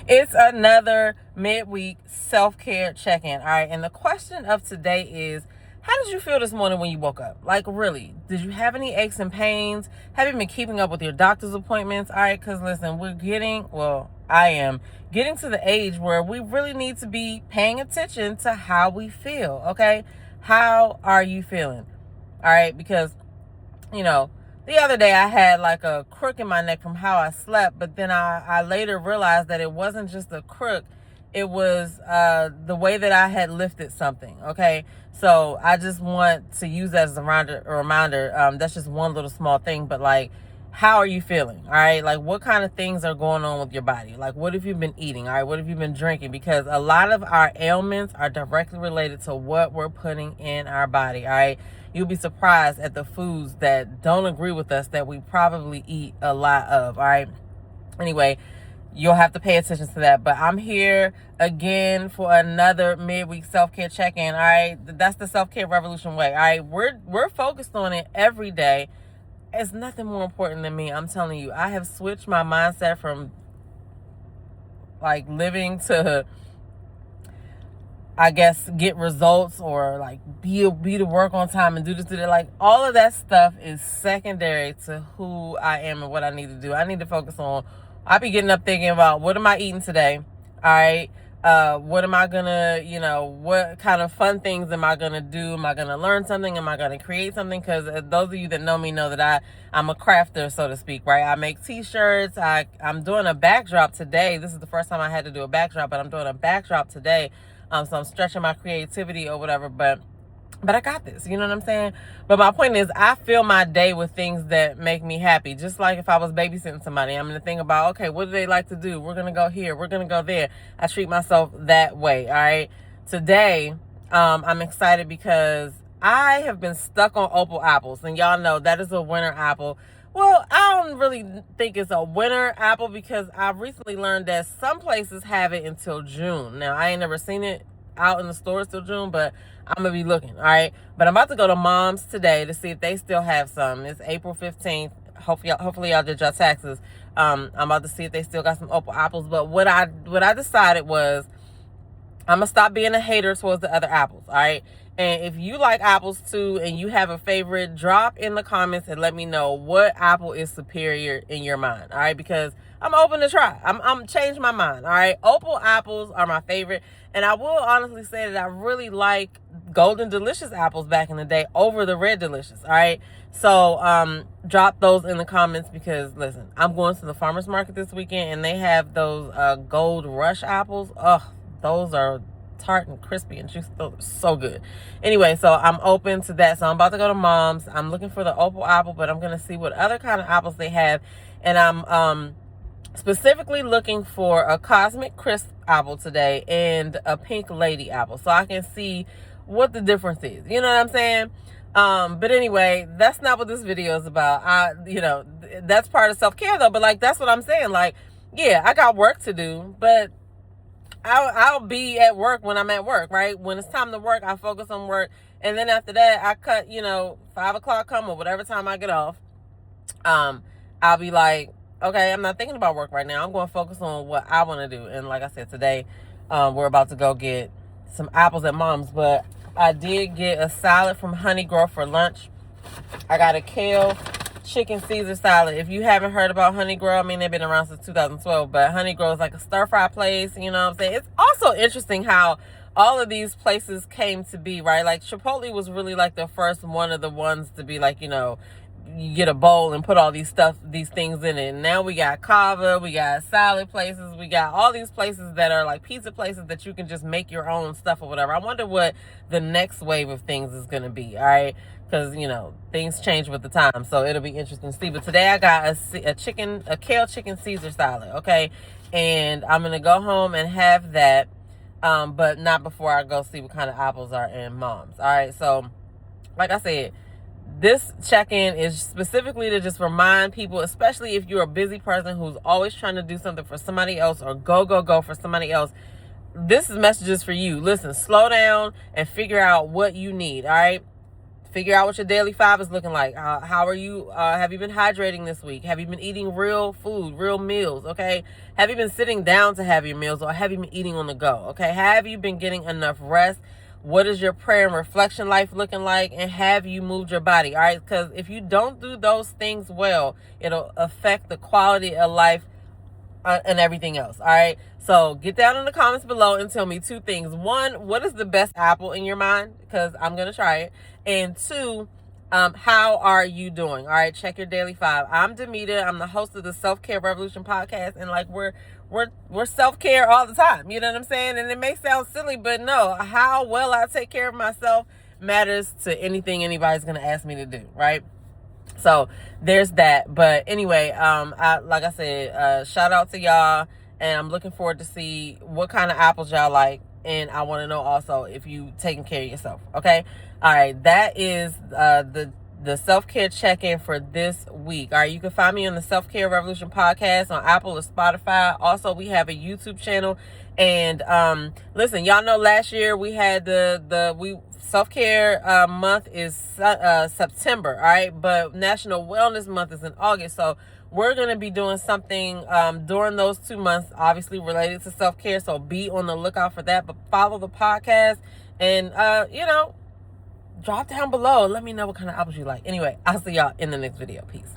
It's another midweek self-care check-in. All right. And the question of today is, how did you feel this morning when you woke up? Like, really, did you have any aches and pains? Have you been keeping up with your doctor's appointments? All right. Because listen, I am getting to the age where we really need to be paying attention to how we feel. Okay. How are you feeling? All right. Because, the other day I had like a crook in my neck from how I slept, but then I later realized that it wasn't just a crook. It was the way that I had lifted something. Okay. So I just want to use that as a reminder. That's just one little small thing, but like, how are you feeling? All right. Like, what kind of things are going on with your body? Like, what have you been eating? All right. What have you been drinking? Because a lot of our ailments are directly related to what we're putting in our body. All right. You'll be surprised at the foods that don't agree with us that we probably eat a lot of. All right. Anyway, you'll have to pay attention to that. But I'm here again for another midweek self-care check-in. All right. That's the self-care revolution way. All right. We're focused on it every day. It's nothing more important than me. I'm telling you, I have switched my mindset from like living to, I guess, get results or like be to work on time and do this, do that. Like, all of that stuff is secondary to who I am and what I need to do. I need to focus on, I be getting up thinking about, what am I eating today? All right. What am I gonna, what kind of fun things am I gonna do? Am I gonna learn something? Am I gonna create something? Because those of you that know me know that I'm a crafter, so to speak, right? I make t-shirts. I'm doing a backdrop today. This is the first time I had to do a backdrop, but I'm doing a backdrop today. So I'm stretching my creativity or whatever, but I got this, you know what I'm saying? But my point is, I fill my day with things that make me happy. Just like if I was babysitting somebody, I'm going to think about, okay, what do they like to do? We're going to go here. We're going to go there. I treat myself that way. All right. Today, I'm excited because I have been stuck on opal apples, and y'all know that is a winter apple. Well, I don't really think it's a winter apple because I've recently learned that some places have it until June. Now, I ain't never seen it out in the stores till June, but I'm going to be looking, all right? But I'm about to go to Mom's today to see if they still have some. It's April 15th. Hopefully y'all did your taxes. I'm about to see if they still got some opal apples. But what I decided was, I'm going to stop being a hater towards the other apples, all right? And if you like apples too and you have a favorite, drop in the comments and let me know what apple is superior in your mind, all right? Because I'm open to try. I'm changing my mind, all right? Opal apples are my favorite. And I will honestly say that I really like Golden Delicious apples back in the day over the Red Delicious, all right? So drop those in the comments because, listen, I'm going to the farmer's market this weekend and they have those Gold Rush apples. Ugh, those are tart and crispy and juicy. Those are so good. Anyway, so I'm open to that. So I'm about to go to Mom's. I'm looking for the opal apple, but I'm going to see what other kind of apples they have. And I'm specifically looking for a Cosmic Crisp apple today and a Pink Lady apple so I can see what the difference is. You know what I'm saying? But anyway, that's not what this video is about. That's part of self-care though. But like, that's what I'm saying. Like, yeah, I got work to do, but I'll be at work when I'm at work, right? When it's time to work, I focus on work. And then after that, I cut, 5 o'clock come or whatever time I get off. I'll be like, okay, I'm not thinking about work right now. I'm going to focus on what I want to do. And like I said, today, we're about to go get some apples at Mom's. But I did get a salad from Honey Grow for lunch. I got a kale chicken Caesar salad. If you haven't heard about Honey Grow, I mean, they've been around since 2012, but Honey Grow is like a stir-fry place, you know what I'm saying? It's also interesting how all of these places came to be, right? Like, Chipotle was really like the first one of the ones to be like, you get a bowl and put all these things in it. And now we got Kava, we got salad places, we got all these places that are like pizza places that you can just make your own stuff or whatever. I wonder what the next wave of things is going to be, all right? Because, things change with the time, so it'll be interesting to see. But today I got a kale chicken Caesar salad, okay? And I'm going to go home and have that, but not before I go see what kind of apples are in Mom's, all right? So, like I said, this check-in is specifically to just remind people, especially if you're a busy person who's always trying to do something for somebody else or go for somebody else. This is messages for you. Listen, slow down and figure out what you need, all right? figure out what your daily five is looking like. How are you? Have you been hydrating this week? Have you been eating real food, real meals? Okay. Have you been sitting down to have your meals, or have you been eating on the go? Okay. Have you been getting enough rest? What is your prayer and reflection life looking like? And have you moved your body? All right. Because if you don't do those things well, it'll affect the quality of life and everything else. All right. So get down in the comments below and tell me two things. One, what is the best apple in your mind? Because I'm going to try it. And two, how are you doing? All right. Check your daily five. I'm Demita. I'm the host of the Self-Care Revolution podcast. And like we're self-care all the time. You know what I'm saying? And it may sound silly, but no, how well I take care of myself matters to anything anybody's going to ask me to do. Right. So there's that. But anyway, like I said, shout out to y'all, and I'm looking forward to see what kind of apples y'all like, and I want to know also if you taking care of yourself. Okay. All right. That is the self-care check-in for this week. All right. You can find me on the Self-Care Revolution podcast on Apple or Spotify. Also, we have a YouTube channel. And listen, y'all know last year we had the self-care month is September, all right? But National Wellness Month is in August. So we're going to be doing something during those 2 months, obviously related to self-care. So be on the lookout for that. But follow the podcast and, drop down below. Let me know what kind of apples you like. Anyway, I'll see y'all in the next video. Peace.